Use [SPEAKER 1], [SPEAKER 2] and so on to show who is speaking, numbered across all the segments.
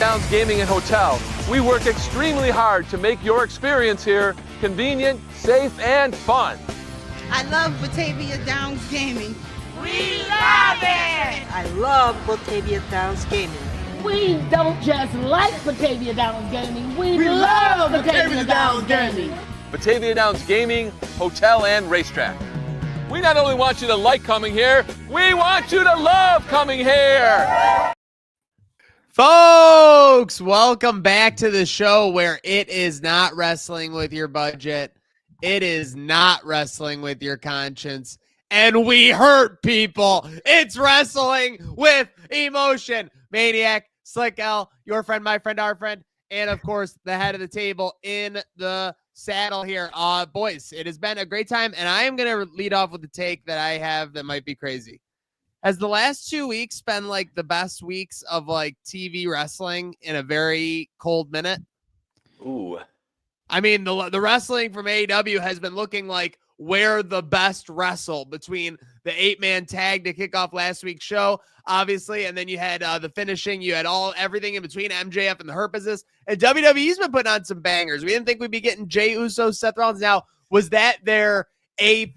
[SPEAKER 1] Downs Gaming and Hotel, we work extremely hard to make your experience here convenient, safe, and fun.
[SPEAKER 2] I love Batavia Downs Gaming.
[SPEAKER 3] We love it!
[SPEAKER 4] I love Batavia Downs Gaming.
[SPEAKER 3] We don't just like Batavia Downs Gaming, we love Batavia Downs Gaming.
[SPEAKER 1] Batavia Downs Gaming, Hotel, and Racetrack. We not only want you to like coming here, we want you to love coming here.
[SPEAKER 5] Folks, welcome back to the show where it is not wrestling with your budget. It is not wrestling with your conscience. And we hurt people. It's wrestling with emotion. Maniac, Slick L, your friend, my friend, our friend, and of course, the head of the table in the saddle here. Boys, it has been a great time, and I am going to lead off with the take that I have that might be crazy. Has the last 2 weeks been like the best weeks of like TV wrestling in a very cold minute?
[SPEAKER 6] Ooh.
[SPEAKER 5] I mean, the wrestling from AEW has been looking like where the best wrestle between the 8-man tag to kick off last week's show, obviously, and then you had the finishing. You had everything in between MJF and the Hurt Business. And WWE's been putting on some bangers. We didn't think we'd be getting Jey Uso, Seth Rollins. Now, was that their A+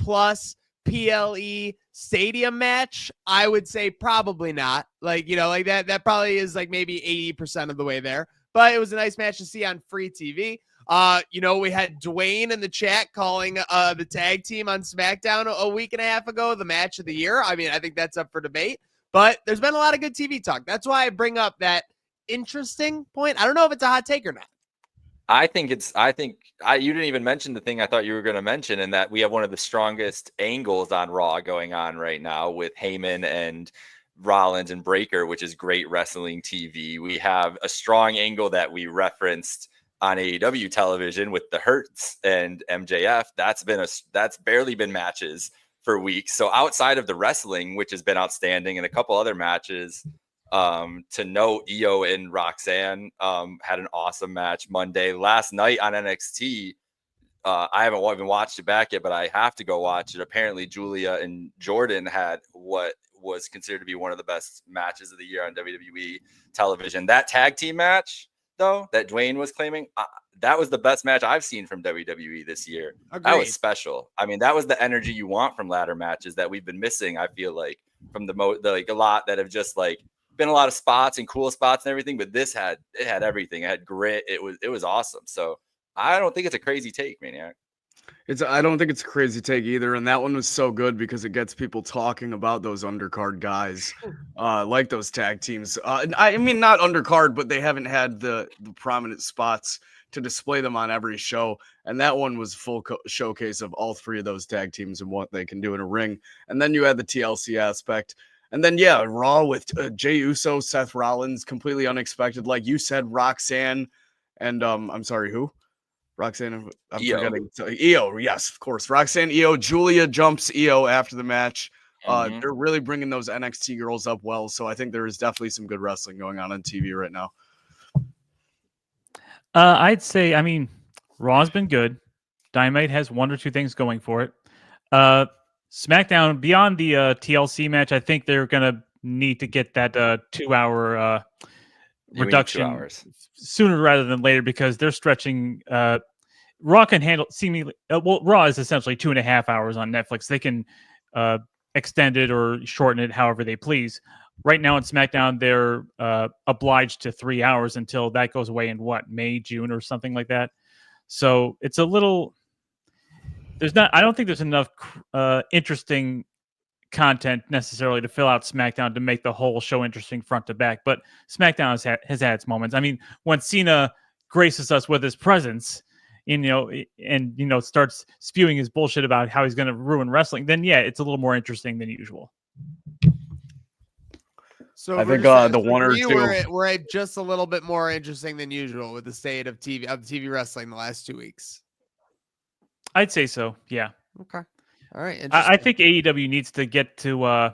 [SPEAKER 5] PLE stadium match? I would say probably not. Like, like that probably is like maybe 80% of the way there. But it was a nice match to see on free TV. We had Dwayne in the chat calling the tag team on SmackDown a week and a half ago the match of the year. I mean, I think that's up for debate, but there's been a lot of good TV talk. That's why I bring up that interesting point. I don't know if it's a hot take or not.
[SPEAKER 6] You didn't even mention the thing I thought you were going to mention, and that we have one of the strongest angles on Raw going on right now with Heyman and Rollins and Breakker, which is great wrestling TV. We have a strong angle that we referenced on AEW television with the Hurts and MJF. That's barely been matches for weeks. So outside of the wrestling, which has been outstanding, and a couple other matches, to note, Io and Roxanne had an awesome match Monday. Last night on NXT, I haven't even watched it back yet, but I have to go watch it. Apparently, Julia and Jordan had what was considered to be one of the best matches of the year on WWE television. That tag team match, though, that Dwayne was claiming, that was the best match I've seen from WWE this year.
[SPEAKER 5] Agreed.
[SPEAKER 6] That was special. I mean, that was the energy you want from ladder matches that we've been missing, I feel like, from a lot that have just like been a lot of spots and cool spots and everything, but it had everything. It had grit. It was awesome. So I don't think it's a crazy take, Maniac.
[SPEAKER 7] I don't think it's a crazy take either, and that one was so good because it gets people talking about those undercard guys, like those tag teams. I mean, not undercard, but they haven't had the prominent spots to display them on every show, and that one was full showcase of all three of those tag teams and what they can do in a ring. And then you had the TLC aspect, and then Raw with Jey Uso, Seth Rollins, completely unexpected, like you said, Roxanne, and I'm sorry, who? Roxanne, I'm forgetting. Io, yes, of course. Roxanne, Io, Julia jumps Io after the match. They're really bringing those NXT girls up well, so I think there is definitely some good wrestling going on TV right now.
[SPEAKER 8] I'd say, I mean, Raw's been good. Dynamite has one or two things going for it. SmackDown, beyond the TLC match, I think they're going to need to get that 2-hour reduction sooner rather than later, because they're stretching. Raw can handle seemingly Raw is essentially 2.5 hours on Netflix. They can extend it or shorten it however they please. Right now on SmackDown, they're obliged to 3 hours until that goes away in May, June, or something like that. So it's a little. I don't think there's enough interesting content necessarily to fill out SmackDown to make the whole show interesting front to back, but SmackDown has had its moments. I mean, when Cena graces us with his presence, and starts spewing his bullshit about how he's going to ruin wrestling, then it's a little more interesting than usual.
[SPEAKER 7] So I think the one or two
[SPEAKER 5] we're at just a little bit more interesting than usual with the state of TV wrestling the last 2 weeks.
[SPEAKER 8] I'd say so. Yeah.
[SPEAKER 5] Okay. All right.
[SPEAKER 8] I think AEW needs to get to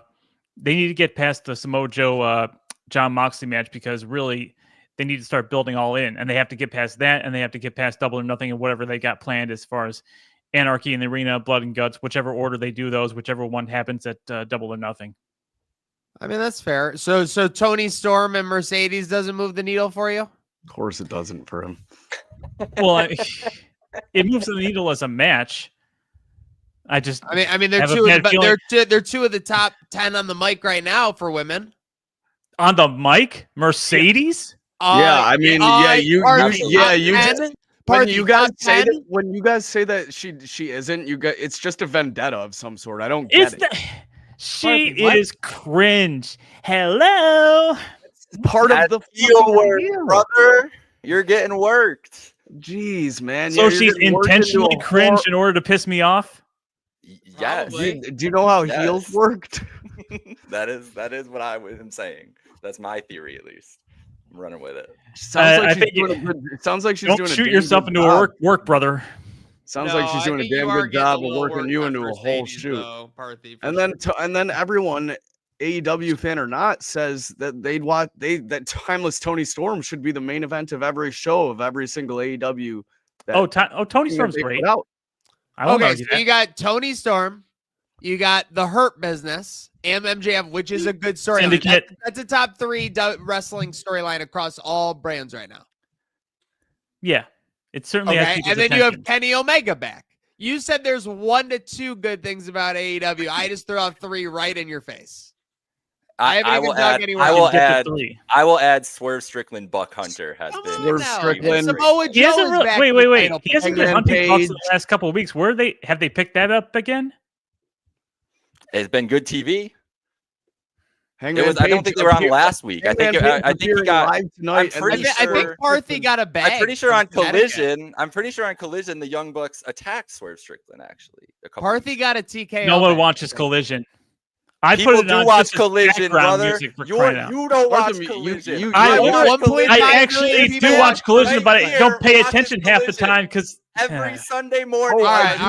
[SPEAKER 8] they need to get past the Samoa Joe John Moxley match, because really they need to start building all in, and they have to get past that, and they have to get past Double or Nothing and whatever they got planned as far as Anarchy in the Arena, Blood and Guts, whichever order they do those, whichever one happens at Double or Nothing.
[SPEAKER 5] I mean, that's fair. So Tony Storm and Mercedes doesn't move the needle for you?
[SPEAKER 7] Of course, it doesn't for him.
[SPEAKER 8] Well, it moves the needle as a match. I
[SPEAKER 5] mean, they're
[SPEAKER 8] have a
[SPEAKER 5] two.
[SPEAKER 8] bad feeling-
[SPEAKER 5] They're two of the top 10 on the mic right now for women.
[SPEAKER 8] on the mic, Mercedes.
[SPEAKER 7] Yeah, I mean, when you guys say that, when you guys say that she isn't, it's just a vendetta of some sort. I don't get it.
[SPEAKER 8] She is cringe. Hello.
[SPEAKER 7] Part of the
[SPEAKER 6] heel work, brother. You're getting worked.
[SPEAKER 7] Jeez, man.
[SPEAKER 8] So she's intentionally cringe in order to piss me off.
[SPEAKER 6] Yes.
[SPEAKER 7] Do you know how heels worked?
[SPEAKER 6] that is what I am saying. That's my theory, at least. I'm running with it.
[SPEAKER 7] It sounds like she's
[SPEAKER 8] don't
[SPEAKER 7] doing
[SPEAKER 8] shoot yourself into a work, brother.
[SPEAKER 7] Sounds like she's doing a damn good job of working you into a whole shoot. And then everyone, AEW fan or not, says that that Timeless Tony Storm should be the main event of every show of every single AEW.
[SPEAKER 8] Tony Storm's great.
[SPEAKER 5] Okay, so you got Tony Storm, you got the Hurt Business, and MJF, which is a good storyline. That's a top 3 wrestling storyline across all brands right now.
[SPEAKER 8] Yeah, it certainly has people's
[SPEAKER 5] and then
[SPEAKER 8] attention.
[SPEAKER 5] you have Kenny Omega back. You said there's 1 to 2 good things about AEW. I just threw out 3 right in your face. I
[SPEAKER 6] will add Swerve Strickland Buck Hunter has been.
[SPEAKER 7] Swerve Strickland.
[SPEAKER 8] He hasn't wait. He hasn't been hunting Bucks in the last couple of weeks. Have they picked that up again?
[SPEAKER 6] It's been good TV.
[SPEAKER 7] I
[SPEAKER 6] don't think they were on last week. I think he got.
[SPEAKER 5] I think Parthy got a bag.
[SPEAKER 6] I'm pretty sure on Collision. The Young Bucks attacked Swerve Strickland actually.
[SPEAKER 5] Parthy got a TKO.
[SPEAKER 8] No one watches Collision.
[SPEAKER 6] People do watch Collision, brother. You don't watch Collision.
[SPEAKER 8] I actually do watch Collision, but I don't pay attention half the time because
[SPEAKER 6] every Sunday morning.
[SPEAKER 5] All right.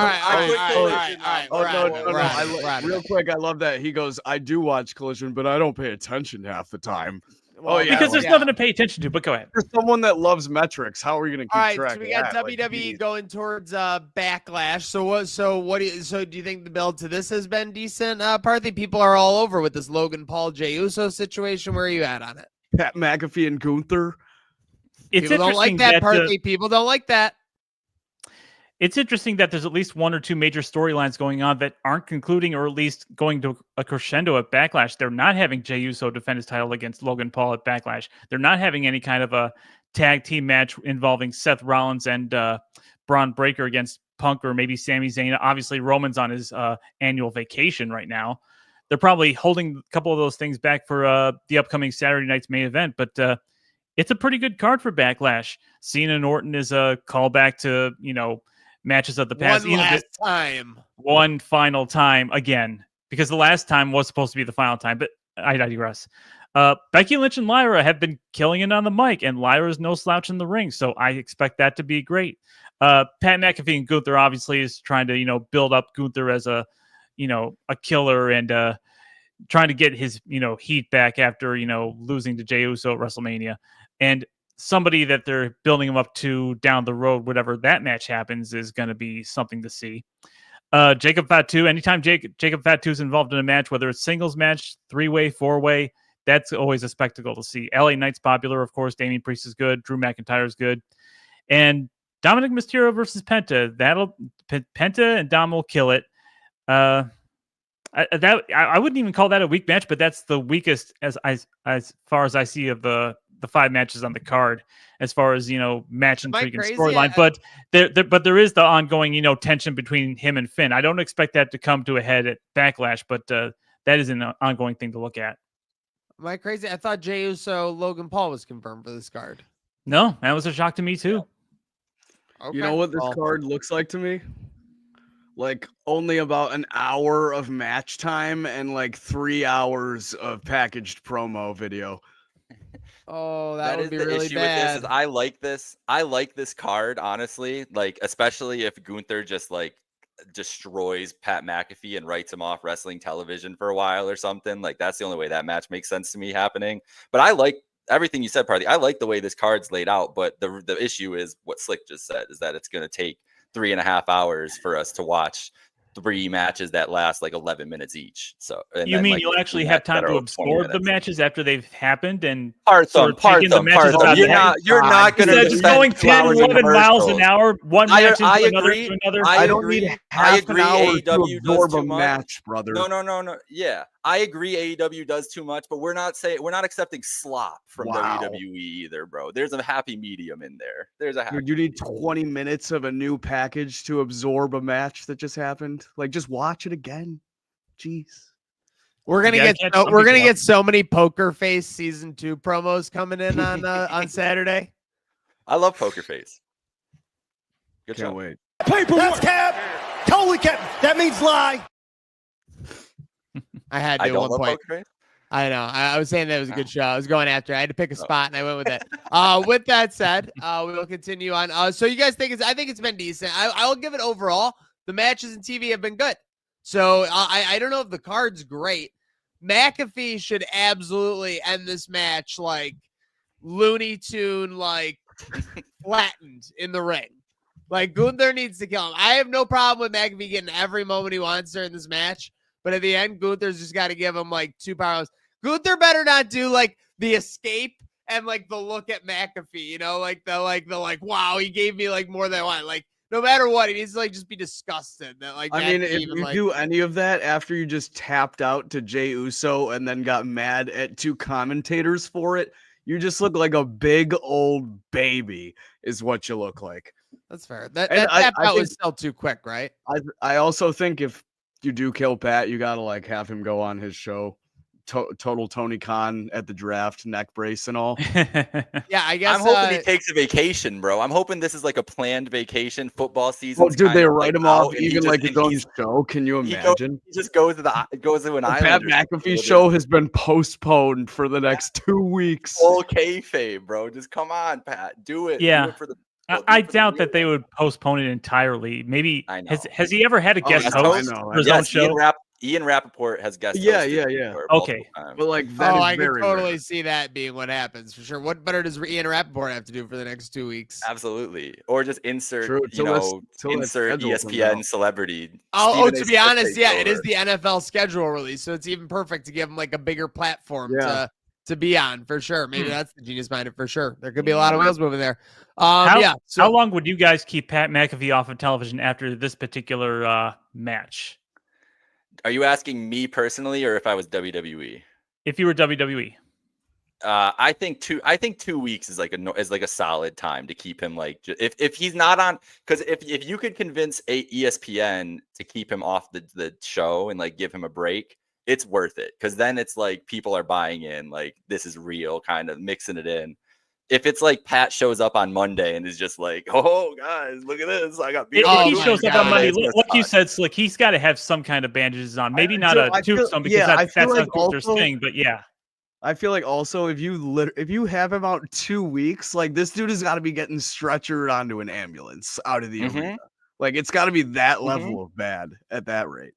[SPEAKER 7] Real quick, I love that he goes, "I do watch Collision, but I don't pay attention half the time."
[SPEAKER 8] Because there's nothing to pay attention to. But go ahead.
[SPEAKER 7] For someone that loves metrics, how are we going to keep track?
[SPEAKER 5] So we got WWE going towards Backlash. So do you think the build to this has been decent? Parthy, people are all over with this Logan Paul Jey Uso situation. Where are you at on it?
[SPEAKER 7] Pat McAfee and Gunther.
[SPEAKER 5] People don't like that, Parthy. People don't like that.
[SPEAKER 8] It's interesting that there's at least 1 or 2 major storylines going on that aren't concluding, or at least going to a crescendo at Backlash. They're not having Jey Uso defend his title against Logan Paul at Backlash. They're not having any kind of a tag team match involving Seth Rollins and Braun Breaker against Punk or maybe Sami Zayn. Obviously, Roman's on his annual vacation right now. They're probably holding a couple of those things back for the upcoming Saturday night's main event, but it's a pretty good card for Backlash. Cena and Orton is a callback to, matches of the past. One final time again, because the last time was supposed to be the final time, but I digress. Becky Lynch and Lyra have been killing it on the mic, and Lyra's no slouch in the ring, so I expect that to be great. Pat McAfee and Gunther obviously is trying to, build up Gunther as a killer and trying to get his, heat back after, losing to Jey Uso at WrestleMania. And somebody that they're building him up to down the road, whatever that match happens, is going to be something to see. Jacob Fatu, anytime Jacob Fatu is involved in a match, whether it's singles match, 3-way, 4-way, that's always a spectacle to see. LA Knight's popular, of course. Damian Priest is good. Drew McIntyre is good. And Dominic Mysterio versus Penta. Penta and Dom will kill it. I wouldn't even call that a weak match, but that's the weakest as far as I see of the 5 matches on the card, as far as match intrigue and storyline. But there is the ongoing tension between him and Finn. I don't expect that to come to a head at Backlash, but that is an ongoing thing to look at.
[SPEAKER 5] Am I crazy? I thought Jey Uso Logan Paul was confirmed for this card.
[SPEAKER 8] No, that was a shock to me too.
[SPEAKER 5] Okay.
[SPEAKER 7] You know what this card looks like to me? Like only about an hour of match time and like 3 hours of packaged promo video.
[SPEAKER 5] Oh, that would be
[SPEAKER 6] the
[SPEAKER 5] really
[SPEAKER 6] issue
[SPEAKER 5] bad.
[SPEAKER 6] with this. Is I like this card, honestly. Like, especially if Gunther just like destroys Pat McAfee and writes him off wrestling television for a while or something. Like, that's the only way that match makes sense to me happening. But I like everything you said, Parthy. I like the way this card's laid out. But the issue is what Slick just said, is that it's going to take 3.5 hours for us to watch 3 matches that last like 11 minutes each. So and
[SPEAKER 8] You
[SPEAKER 6] then,
[SPEAKER 8] mean
[SPEAKER 6] like,
[SPEAKER 8] you'll
[SPEAKER 6] the
[SPEAKER 8] actually
[SPEAKER 6] two
[SPEAKER 8] have
[SPEAKER 6] matches that
[SPEAKER 8] time to
[SPEAKER 6] are 20
[SPEAKER 8] absorb the
[SPEAKER 6] minutes.
[SPEAKER 8] matches after they've happened and
[SPEAKER 6] Part
[SPEAKER 8] sort
[SPEAKER 6] them,
[SPEAKER 8] of take in the matches about
[SPEAKER 6] You're
[SPEAKER 8] the
[SPEAKER 6] not. You're not going
[SPEAKER 8] Instead
[SPEAKER 6] to
[SPEAKER 8] of just
[SPEAKER 6] spend
[SPEAKER 8] going
[SPEAKER 6] 2 hours
[SPEAKER 8] 10, 11 miles an
[SPEAKER 6] commercials.
[SPEAKER 8] hour, one match
[SPEAKER 6] I
[SPEAKER 8] into another
[SPEAKER 6] agree.
[SPEAKER 8] to another.
[SPEAKER 6] I
[SPEAKER 7] don't need
[SPEAKER 6] agree.
[SPEAKER 7] half an hour to
[SPEAKER 6] AEW does
[SPEAKER 7] absorb
[SPEAKER 6] too
[SPEAKER 7] a
[SPEAKER 6] much.
[SPEAKER 7] match, brother.
[SPEAKER 6] No. Yeah, I agree. AEW does too much, but we're not accepting slop from
[SPEAKER 7] Wow.
[SPEAKER 6] WWE either, bro. There's a happy medium in there. There's a happy.
[SPEAKER 7] Dude, you need 20 minutes of a new package to absorb a match that just happened. Like, just watch it again. Jeez.
[SPEAKER 5] We're gonna
[SPEAKER 8] Yeah,
[SPEAKER 5] get so many Poker Face season 2 promos coming in on Saturday.
[SPEAKER 6] I love Poker Face. Good
[SPEAKER 7] Can't
[SPEAKER 6] job.
[SPEAKER 7] wait.
[SPEAKER 9] Paperwork. That's cap. Totally cap. That means lie.
[SPEAKER 5] I had to
[SPEAKER 6] I
[SPEAKER 5] at
[SPEAKER 6] don't
[SPEAKER 5] one
[SPEAKER 6] love
[SPEAKER 5] point.
[SPEAKER 6] Poker Face.
[SPEAKER 5] I know. I was saying that it was a good show. I was going after it. I had to pick a spot, and I went with it. With that said, we will continue on. So you guys think I think it's been decent. I will give it overall. The matches and TV have been good. So I don't know if the card's great. McAfee should absolutely end this match like Looney Tune, like flattened in the ring. Like Gunther needs to kill him. I have no problem with McAfee getting every moment he wants during this match, but at the end, Gunther's just got to give him like 2 power. Gunther better not do like the escape and like the look at McAfee, you know, like the wow, he gave me like more than I want. Like no matter what, he needs to like just be disgusted that like.
[SPEAKER 7] I mean, if you do any of that after you just tapped out to Jey Uso and then got mad at 2 commentators for it, you just look like a big old baby, is what you look like.
[SPEAKER 5] That's fair. That
[SPEAKER 7] I
[SPEAKER 5] was still too quick, right?
[SPEAKER 7] I also think if you do kill Pat, you gotta like have him go on his show. Total Tony Khan at the draft, neck brace and all.
[SPEAKER 5] Yeah, I guess.
[SPEAKER 6] I'm hoping he takes a vacation, bro. I'm hoping this is like a planned vacation. Football season.
[SPEAKER 7] Oh, dude, they write him off even like his own show. Can you imagine?
[SPEAKER 6] He just goes to an island.
[SPEAKER 7] Pat McAfee's show has been postponed for the next 2 weeks.
[SPEAKER 6] Full kayfabe, bro. Just come on, Pat. Do it.
[SPEAKER 8] Yeah.
[SPEAKER 6] Do it for the,
[SPEAKER 8] I doubt that they would postpone it entirely. Maybe has he ever had a guest host for his own show?
[SPEAKER 6] Ian Rappaport has guest
[SPEAKER 7] hosted.
[SPEAKER 6] Yeah.
[SPEAKER 7] Okay. But like that
[SPEAKER 5] I can totally see that being what happens for sure. What better does Ian Rappaport have to do for the next 2 weeks?
[SPEAKER 6] Absolutely. Or just insert,
[SPEAKER 7] insert
[SPEAKER 6] ESPN celebrity.
[SPEAKER 5] To be honest, yeah, it is the NFL schedule release, so it's even perfect to give him like a bigger platform to be on for sure. Maybe that's the genius behind it for sure. There could be a lot of wheels moving there. How
[SPEAKER 8] long would you guys keep Pat McAfee off of television after this particular match?
[SPEAKER 6] Are you asking me personally, or if I was WWE?
[SPEAKER 8] If you were WWE,
[SPEAKER 6] I think 2 weeks is like a solid time to keep him like if he's not on, because if you could convince ESPN to keep him off the show and like give him a break, it's worth it, because then it's like people are buying in, like this is real, kind of mixing it in. If it's like Pat shows up on Monday and is just like, oh guys, look at this, I got beat.
[SPEAKER 8] If he shows up on Monday, like you said, Slick, he's got to have some kind of bandages on. Maybe not a tombstone, because that's not Gunther's thing. But yeah,
[SPEAKER 7] I feel like also if you have him out 2 weeks, like this dude has got to be getting stretchered onto an ambulance out of the arena. Like it's got to be that level of bad at that rate.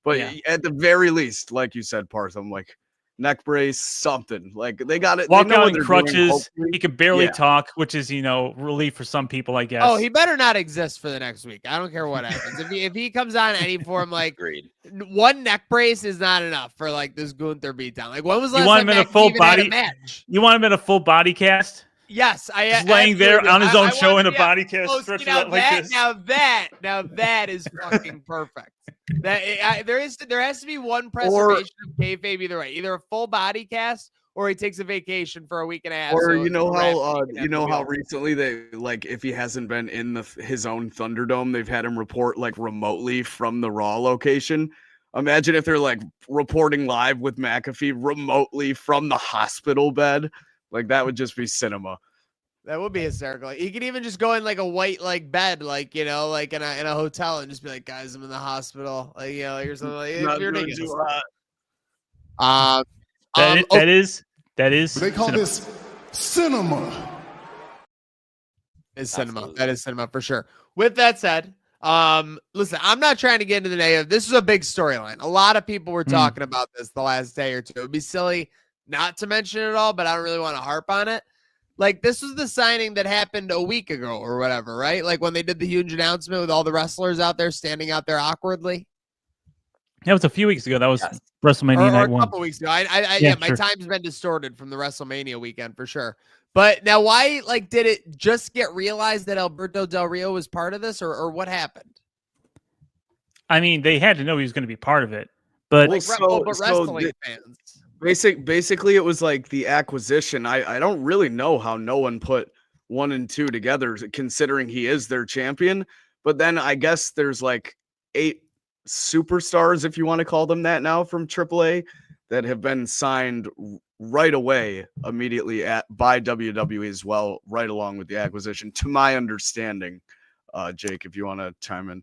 [SPEAKER 7] But at the very least, like you said, Partham, like neck brace, something. Like they got it.
[SPEAKER 8] Walk out in crutches. He can barely talk, which is relief for some people, I guess.
[SPEAKER 5] Oh, he better not exist for the next week. I don't care what happens. If he comes on any form, like one neck brace is not enough for like this Gunther beatdown. Like when was the last time
[SPEAKER 8] him in a full body
[SPEAKER 5] match?
[SPEAKER 8] You want him in a full body cast?
[SPEAKER 5] Yes,
[SPEAKER 8] just laying there on his own show in a body cast, stretching out like this.
[SPEAKER 5] Now that is fucking perfect. There has to be one preservation of kayfabe either way, either a full body cast or he takes a vacation for a week and a half.
[SPEAKER 7] Or how recently they, like, if he hasn't been in his own Thunderdome, they've had him report like remotely from the Raw location. Imagine if they're like reporting live with McAfee remotely from the hospital bed. Like that would just be cinema.
[SPEAKER 5] That would be hysterical. He could even just go in like a white like bed, like like in a hotel, and just be like, "Guys, I'm in the hospital," like or something like. It's ridiculous.
[SPEAKER 8] That is.
[SPEAKER 9] They call this cinema.
[SPEAKER 5] It's cinema. Absolutely. That is cinema for sure. With that said, listen, I'm not trying to get into the negative. This is a big storyline. A lot of people were talking about this the last day or two. It would be silly not to mention it all, but I don't really want to harp on it. Like, this was the signing that happened a week ago or whatever, right? Like when they did the huge announcement with all the wrestlers out there standing out there awkwardly.
[SPEAKER 8] That was a few weeks ago. That was
[SPEAKER 6] Yes.
[SPEAKER 8] WrestleMania
[SPEAKER 5] or
[SPEAKER 8] Night
[SPEAKER 5] a
[SPEAKER 8] 1.
[SPEAKER 5] couple weeks ago.
[SPEAKER 8] Yeah,
[SPEAKER 5] My
[SPEAKER 8] sure.
[SPEAKER 5] time's been distorted from the WrestleMania weekend for sure. But now, why did it just get realized that Alberto Del Rio was part of this, or what happened?
[SPEAKER 8] I mean, they had to know he was going to be part of it, but
[SPEAKER 5] Wrestling fans.
[SPEAKER 7] Basically, it was like the acquisition. I don't really know how no one put 1 and 2 together, considering he is their champion. But then I guess there's like 8 superstars, if you want to call them that now, from AAA that have been signed right away, immediately by WWE as well, right along with the acquisition, to my understanding. Jake, if you want to chime in.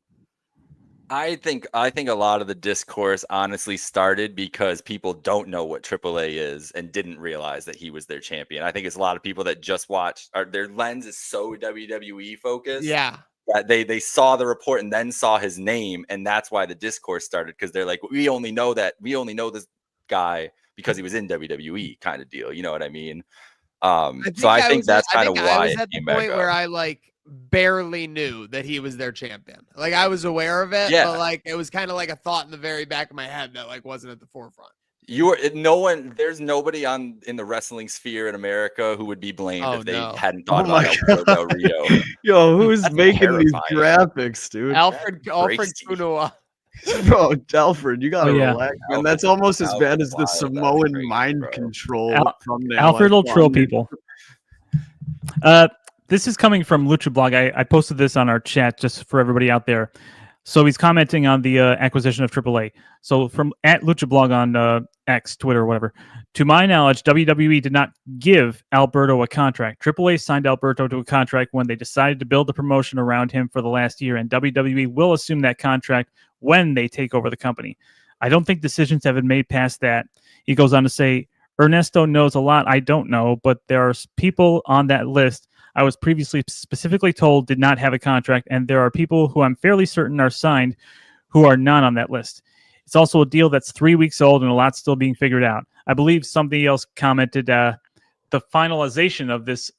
[SPEAKER 6] I think a lot of the discourse honestly started because people don't know what AAA is and didn't realize that he was their champion. I think it's a lot of people that just watched, their lens is so WWE focused.
[SPEAKER 5] Yeah.
[SPEAKER 6] That they saw the report and then saw his name, and that's why the discourse started, because they're like, we only know this guy because he was in WWE, kind of deal. You know what I mean? I think that's kind of why
[SPEAKER 5] I was
[SPEAKER 6] it
[SPEAKER 5] at the
[SPEAKER 6] came back
[SPEAKER 5] point
[SPEAKER 6] up.
[SPEAKER 5] where I barely knew that he was their champion. Like, I was aware of it,
[SPEAKER 6] Yeah.
[SPEAKER 5] but it was kind of like a thought in the very back of my head that wasn't at the forefront.
[SPEAKER 6] There's nobody in the wrestling sphere in America who would be blamed if they hadn't thought about
[SPEAKER 7] my
[SPEAKER 6] Alberto Del Rio.
[SPEAKER 7] Yo, who's
[SPEAKER 6] That's
[SPEAKER 7] making these
[SPEAKER 6] terrifying.
[SPEAKER 7] graphics, dude?
[SPEAKER 5] Alfred
[SPEAKER 6] crazy.
[SPEAKER 5] Kunua.
[SPEAKER 7] Bro, Alfred, you gotta
[SPEAKER 8] Oh, yeah.
[SPEAKER 7] relax, man. That's almost as bad as the
[SPEAKER 6] Wild. That's
[SPEAKER 7] Samoan
[SPEAKER 6] crazy,
[SPEAKER 7] mind
[SPEAKER 6] bro.
[SPEAKER 7] control thumbnail.
[SPEAKER 8] Alfred
[SPEAKER 7] I
[SPEAKER 8] will troll
[SPEAKER 7] found.
[SPEAKER 8] people. This is coming from Lucha Blog. I posted this on our chat just for everybody out there. So he's commenting on the acquisition of AAA. So from at Lucha Blog on X, Twitter, or whatever. To my knowledge, WWE did not give Alberto a contract. AAA signed Alberto to a contract when they decided to build the promotion around him for the last year, and WWE will assume that contract when they take over the company. I don't think decisions have been made past that. He goes on to say, Ernesto knows a lot I don't know, but there are people on that list I was previously specifically told did not have a contract, and there are people who I'm fairly certain are signed who are not on that list. It's also a deal that's 3 weeks old and a lot still being figured out. I believe somebody else commented the finalization of this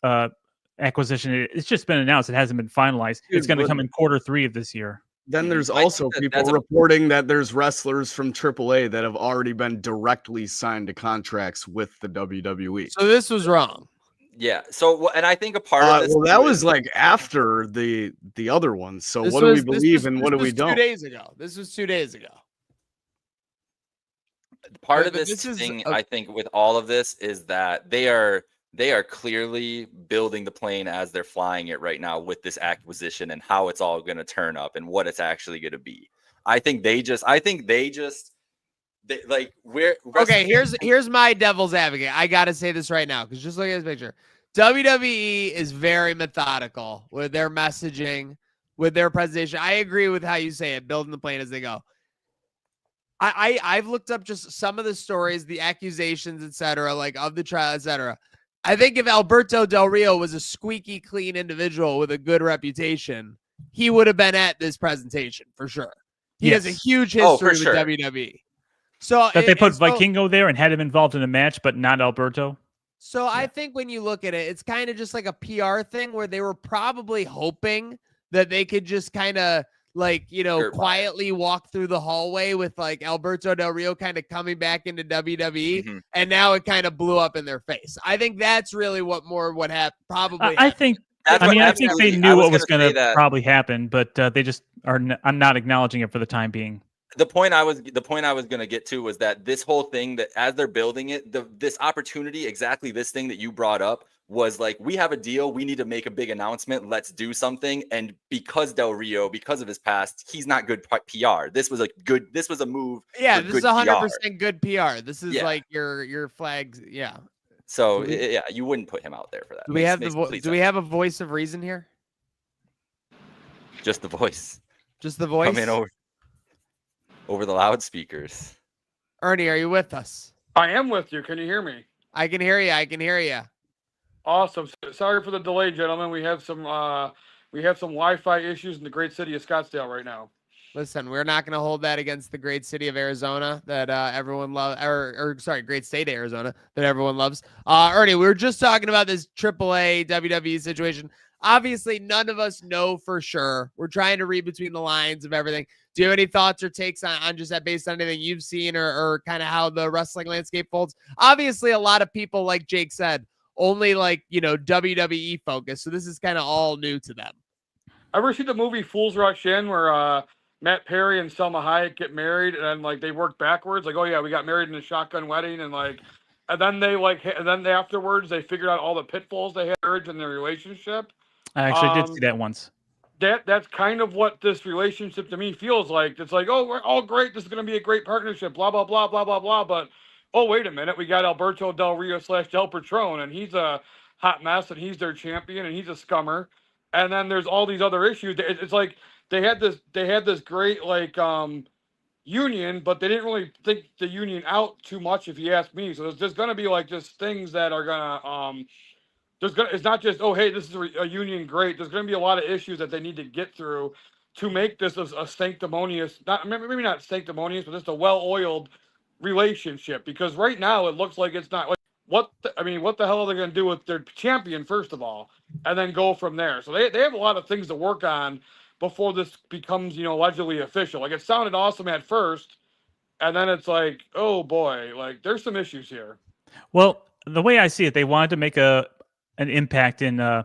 [SPEAKER 8] acquisition, it's just been announced. It hasn't been finalized. It's going to come in Q3 of this year.
[SPEAKER 7] Then there's also people reporting that there's wrestlers from AAA that have already been directly signed to contracts with the WWE.
[SPEAKER 5] So this was wrong.
[SPEAKER 6] Yeah. So, and I think a part of this.
[SPEAKER 7] Well, that was after the other ones. So what do we believe and what do we don't?
[SPEAKER 5] 2 days ago. This was 2 days ago.
[SPEAKER 6] Part of this thing, I think, with all of this is that they are clearly building the plane as they're flying it right now with this acquisition and how it's all going to turn up and what it's actually going to be.
[SPEAKER 5] Here's my devil's advocate. I gotta say this right now, because just look at this picture. WWE is very methodical with their messaging, with their presentation. I agree with how you say it, building the plane as they go. I've looked up just some of the stories, the accusations, etc., of the trial, etc. I think if Alberto Del Rio was a squeaky clean individual with a good reputation, he would have been at this presentation for sure. He has a huge history with WWE. So
[SPEAKER 8] that they put Vikingo there and had him involved in a match, but not Alberto.
[SPEAKER 5] So I think when you look at it, it's kind of just like a PR thing where they were probably hoping that they could just kind of quietly walk through the hallway with Alberto Del Rio kind of coming back into WWE, and now it kind of blew up in their face. I think that's really what happened. Probably.
[SPEAKER 8] I think they knew what was going to probably happen, but they just are not acknowledging it for the time being.
[SPEAKER 6] The point I was going to get to was that this whole thing, that as they're building it, this opportunity, exactly this thing that you brought up, was we have a deal, we need to make a big announcement, let's do something. And because Del Rio, because of his past, he's not good PR. This was a move.
[SPEAKER 5] Yeah, this is 100% good PR. This is your flags. Yeah.
[SPEAKER 6] So you wouldn't put him out there for that.
[SPEAKER 5] Do we have a voice of reason here?
[SPEAKER 6] Just the voice.
[SPEAKER 5] Just the voice.
[SPEAKER 6] Come in over the loudspeakers.
[SPEAKER 5] Ernie, are you with us?
[SPEAKER 10] I am with you. Can you hear me?
[SPEAKER 5] I can hear you.
[SPEAKER 10] Awesome. Sorry for the delay, gentlemen. We have some Wi-Fi issues in the great city of Scottsdale right now.
[SPEAKER 5] Listen, we're not going to hold that against the great city of Arizona that everyone loves, great state of Arizona that everyone loves. Ernie, we were just talking about this AAA WWE situation. obviously none of us know for sure. We're trying to read between the lines of everything. Do you have any thoughts or takes on just that based on anything you've seen or kind of how the wrestling landscape folds? Obviously, a lot of people, like Jake said, only like, WWE focused. So this is kind of all new to them.
[SPEAKER 10] Ever see the movie Fools Rush In where Matt Perry and Selma Hayek get married and then like they work backwards? Like, oh yeah, we got married in a shotgun wedding and then afterwards they figured out all the pitfalls they had in their relationship.
[SPEAKER 8] I actually did see that once.
[SPEAKER 10] That's kind of what this relationship to me feels like. It's like, oh, we're all great. This is going to be a great partnership, blah, blah, blah, blah, blah, blah. But, oh, wait a minute. We got Alberto Del Rio / Del Patron, and he's a hot mess, and he's their champion, and he's a scummer. And then there's all these other issues. It's like they had this great, like, union, but they didn't really think the union out too much, if you ask me. So there's going to be, like, just things that are going to, it's not just, oh, hey, this is a union, great. There's going to be a lot of issues that they need to get through to make this a sanctimonious, maybe not sanctimonious, but just a well-oiled relationship. Because right now it looks like it's not. Like, what the hell are they going to do with their champion, first of all, and then go from there? So they have a lot of things to work on before this becomes, allegedly official. Like, it sounded awesome at first, and then it's like, oh boy, like there's some issues here.
[SPEAKER 8] Well, the way I see it, they wanted to make an impact in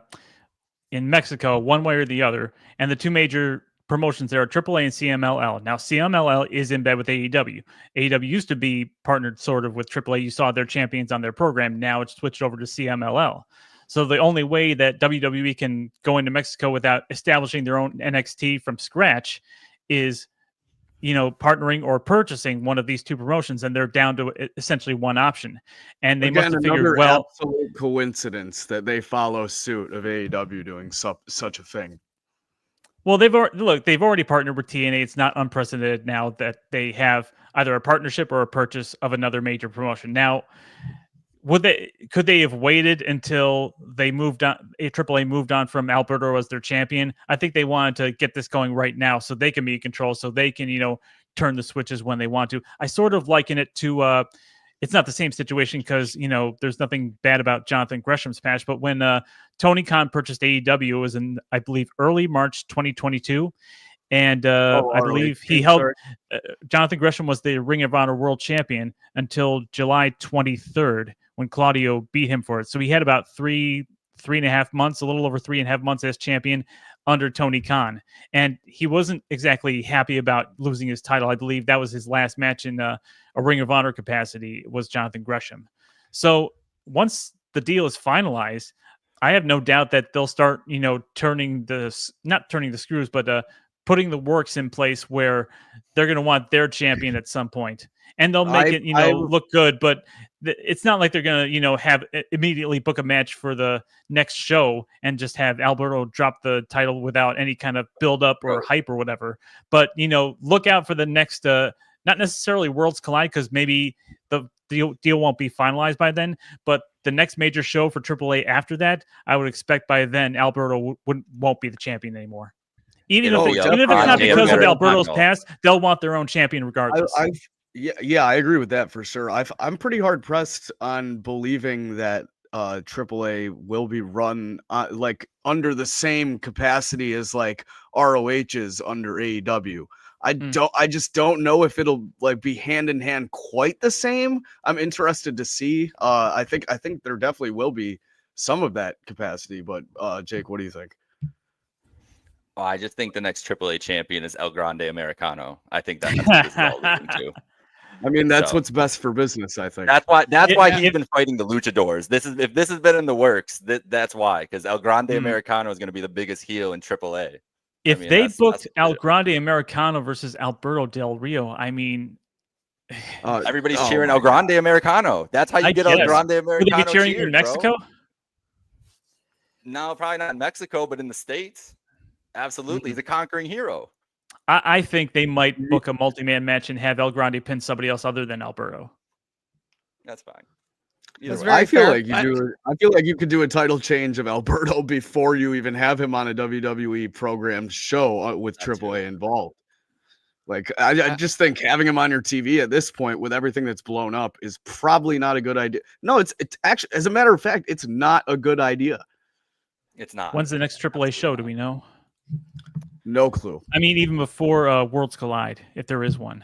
[SPEAKER 8] Mexico, one way or the other, and the two major promotions there are AAA and CMLL. Now, CMLL is in bed with AEW. AEW used to be partnered sort of with AAA. You saw their champions on their program. Now it's switched over to CMLL. So the only way that WWE can go into Mexico without establishing their own NXT from scratch is, partnering or purchasing one of these two promotions, and they're down to essentially one option. And they must have figured, well,
[SPEAKER 7] absolute coincidence that they follow suit of AEW doing such a thing.
[SPEAKER 8] Well, they've already partnered with TNA. It's not unprecedented now that they have either a partnership or a purchase of another major promotion. Now, could they have waited until they moved on? AAA moved on from Alberto as their champion. I think they wanted to get this going right now so they can be in control, so they can, turn the switches when they want to. I sort of liken it to, it's not the same situation because, there's nothing bad about Jonathan Gresham's patch, but when Tony Khan purchased AEW, it was in, I believe, early March 2022. And I believe he held Jonathan Gresham was the Ring of Honor World Champion until July 23rd when Claudio beat him for it. So he had about 3.5 months, a little over 3.5 months as champion under Tony Khan. And he wasn't exactly happy about losing his title. I believe that was his last match in a Ring of Honor capacity was Jonathan Gresham. So once the deal is finalized, I have no doubt that they'll start, not turning the screws, but putting the works in place where they're going to want their champion at some point, and they'll make it, look good. But it's not like they're going to, have immediately book a match for the next show and just have Alberto drop the title without any kind of build up or hype or whatever. But, look out for the next, not necessarily Worlds Collide, because maybe the deal won't be finalized by then, but the next major show for AAA after that, I would expect by then Alberto won't be the champion anymore. Even if it's not because of Alberto's past, they'll want their own champion regardless.
[SPEAKER 7] I agree with that for sure. I'm pretty hard pressed on believing that AAA will be run like under the same capacity as like ROH's under AEW. I just don't know if it'll like be hand in hand quite the same. I'm interested to see. I think there definitely will be some of that capacity. But Jake, what do you think?
[SPEAKER 6] Oh, I just think the next AAA champion is El Grande Americano. I think that's what this is all leading to.
[SPEAKER 7] I mean, that's what's best for business, I think.
[SPEAKER 6] That's why he's been fighting the luchadors. If this has been in the works, that's why, because El Grande Americano is going to be the biggest heel in AAA.
[SPEAKER 8] If they booked El Grande Americano versus Alberto Del Rio, I mean,
[SPEAKER 6] everybody's cheering El Grande Americano. That's how you get El Grande Americano.
[SPEAKER 8] Would they be cheering in Mexico?
[SPEAKER 6] Bro. No, probably not in Mexico, but in the States. Absolutely. He's a conquering hero.
[SPEAKER 8] I think they might book a multi-man match and have El Grande pin somebody else other than Alberto.
[SPEAKER 6] That's fine.
[SPEAKER 7] I feel like you could do a title change of Alberto before you even have him on a WWE programmed show with AAA involved. Like, I just think having him on your TV at this point with everything that's blown up is probably not a good idea. No, it's actually, as a matter of fact, it's not a good idea.
[SPEAKER 6] It's not.
[SPEAKER 8] When's the next AAA show? Do we know?
[SPEAKER 7] No clue.
[SPEAKER 8] I mean, even before Worlds Collide, if there is one.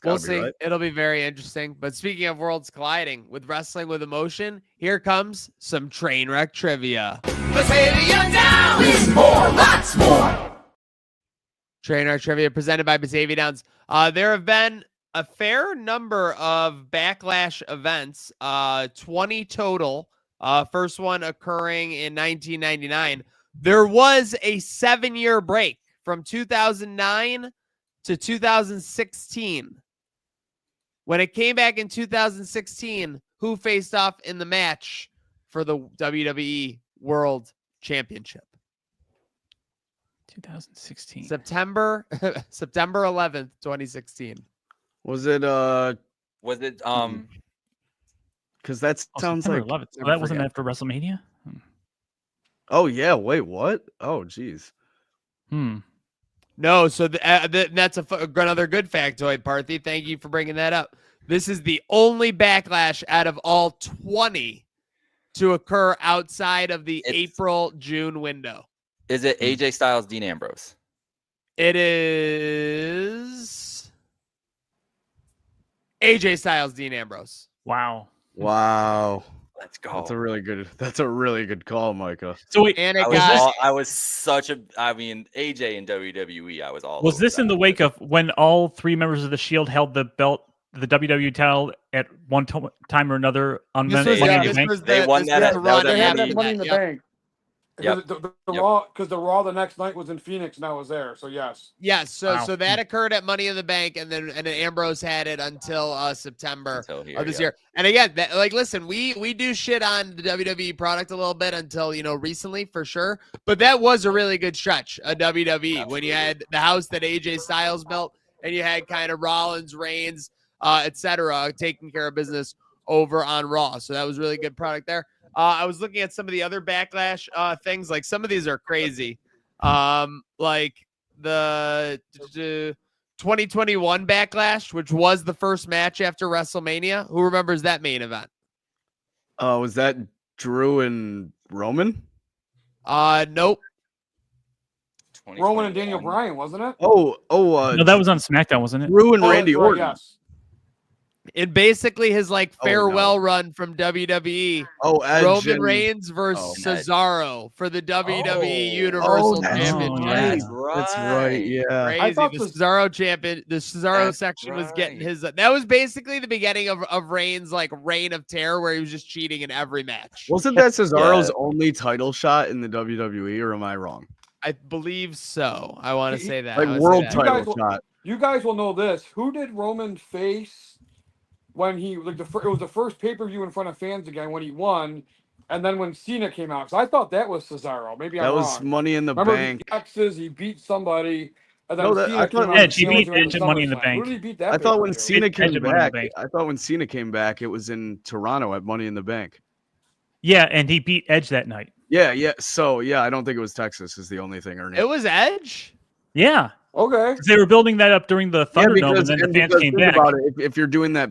[SPEAKER 5] We'll see. It'll be very interesting. But speaking of worlds colliding with wrestling with emotion, here comes some train wreck trivia.
[SPEAKER 11] Batavia Downs is more, lots more.
[SPEAKER 5] Train wreck trivia presented by Batavia Downs. There have been a fair number of Backlash events, 20 total. First one occurring in 1999. There was a 7-year break from 2009 to 2016. When it came back in 2016, who faced off in the match for the WWE World Championship?
[SPEAKER 8] 2016.
[SPEAKER 5] September 11th, 2016.
[SPEAKER 7] Was it
[SPEAKER 6] because
[SPEAKER 7] that sounds
[SPEAKER 8] September
[SPEAKER 7] like
[SPEAKER 8] 11th. So that wasn't after WrestleMania?
[SPEAKER 7] Oh yeah, wait, what? Oh geez.
[SPEAKER 5] No, so that's another good factoid, Parthy. Thank you for bringing that up. This is the only Backlash out of all 20 to occur outside of the April-June window.
[SPEAKER 6] Is it AJ Styles, Dean Ambrose?
[SPEAKER 5] It is AJ Styles, Dean Ambrose.
[SPEAKER 8] Wow.
[SPEAKER 6] Let's go.
[SPEAKER 7] That's a really good call, Micah.
[SPEAKER 8] So wait,
[SPEAKER 5] and
[SPEAKER 6] I was AJ in WWE, I was all
[SPEAKER 8] was
[SPEAKER 6] over
[SPEAKER 8] this
[SPEAKER 6] that.
[SPEAKER 8] in the wake of when all 3 members of the Shield held the belt, the WWE title at one time or another on Money in the Bank?
[SPEAKER 6] They won that at
[SPEAKER 10] They had that Money in the Bank.
[SPEAKER 6] Yep.
[SPEAKER 10] The Raw the next night was in Phoenix and I was there. So yes.
[SPEAKER 5] Yes, so that occurred at Money in the Bank, and then Ambrose had it until September of this year. And again, listen, we do shit on the WWE product a little bit until recently for sure, but that was a really good stretch of WWE. Absolutely. When you had the house that AJ Styles built, and you had kind of Rollins, Reigns, etc., taking care of business over on Raw. So that was really good product there. I was looking at some of the other Backlash things. Like some of these are crazy. Like the 2021 Backlash, which was the first match after WrestleMania. Who remembers that main event?
[SPEAKER 7] Was that Drew and Roman?
[SPEAKER 5] Nope.
[SPEAKER 10] Roman and Daniel Bryan, wasn't it?
[SPEAKER 7] No,
[SPEAKER 8] that was on SmackDown, wasn't it?
[SPEAKER 7] Drew and Randy Orton.
[SPEAKER 10] Yes.
[SPEAKER 5] In basically his farewell run from WWE.
[SPEAKER 7] Edge
[SPEAKER 5] Roman Reigns versus Cesaro for the WWE Universal Championship.
[SPEAKER 7] That's right. Yeah.
[SPEAKER 5] Crazy.
[SPEAKER 10] I thought
[SPEAKER 5] the Cesaro section was getting his. That was basically the beginning of Reigns' reign of terror, where he was just cheating in every match.
[SPEAKER 7] Wasn't that Cesaro's only title shot in the WWE, or am I wrong?
[SPEAKER 5] I believe so. I want to say that.
[SPEAKER 7] World title shot.
[SPEAKER 10] You guys will know this. Who did Roman face when he it was the first pay-per-view in front of fans again when he won, and then when Cena came out? Because I thought that was Cesaro. Maybe I'm wrong.
[SPEAKER 7] That was Money in the
[SPEAKER 10] Remember
[SPEAKER 7] Bank.
[SPEAKER 10] He beat somebody. And then
[SPEAKER 7] I thought
[SPEAKER 8] Edge. He beat Edge at Money in the Bank.
[SPEAKER 10] Who did he beat that?
[SPEAKER 7] I thought when
[SPEAKER 10] pay-per-view?
[SPEAKER 7] Cena came back, it was in Toronto at Money in the Bank.
[SPEAKER 8] Yeah, and he beat Edge that night.
[SPEAKER 7] Yeah. So I don't think it was Texas. Is the only thing.
[SPEAKER 5] It was Edge.
[SPEAKER 8] Yeah.
[SPEAKER 10] Okay.
[SPEAKER 8] They were building that up during the Thunderdome, and then the fans came back.
[SPEAKER 7] About it, if you're doing that